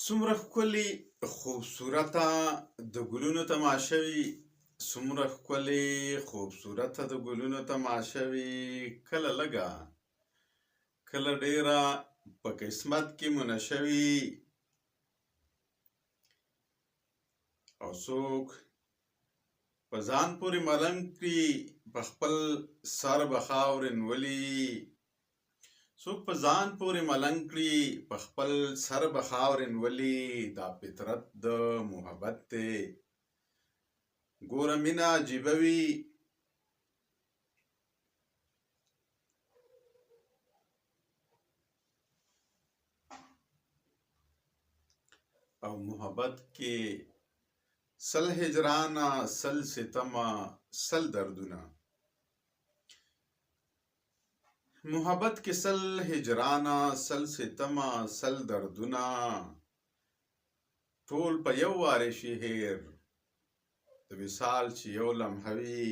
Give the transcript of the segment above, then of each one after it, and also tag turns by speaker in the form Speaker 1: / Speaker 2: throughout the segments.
Speaker 1: څومره ښکلي خوبصورته د ګلونو تماشه وي، څومره ښکلي خوبصورته د ګلونو تماشه وي. کله لږه کله ډېره په قسمت کې منشه وي، او څوک په ځان پورې ملنګ کړي په خپل سر به خاورین ولي. څوک په ځان پورې ملنګ کړي په خپل سر به خاورین ولي. دا فطرت د محبت دی، ګوره مینه عجیبه وي. او محبت کې سل هجرانه، سل ستمه، سل دردونه. محبت کې سل هجرانه، سل ستمه، سل دردونه، ټول په یو وارې شي هیر د وصال چې یو لمحه وي.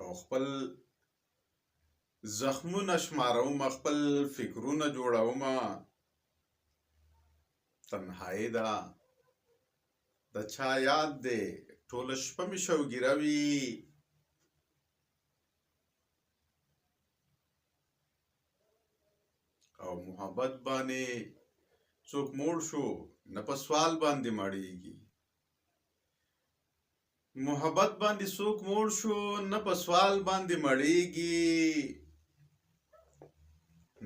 Speaker 1: او خپل زخمونه شمارومه، خپل فکرونه جوړومه. تنهایی ده، د چا یاد دی، ټوله شپه مې شوګیره وي. او محبت باندې څوک موړ شو نه په سوال باندې مړیږي. محبت باندې څوک موړ شو نه په سوال باندې مړیږي.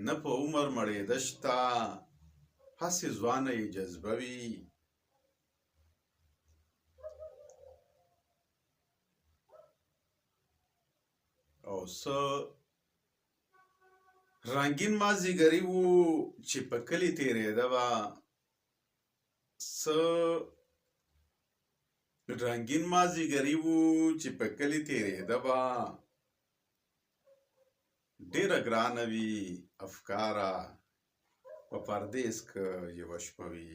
Speaker 1: نه په عمر مړېده شته، هسې ځوانه یې جذبه وي. او څه رنګین مازدیګري و چې په کلي تېرېده وه. څه رنګین مازدیګري و چې په کلي تېرېده وه. ډېره ګرانه وي افکاره په پردیس که یوه شپه وي.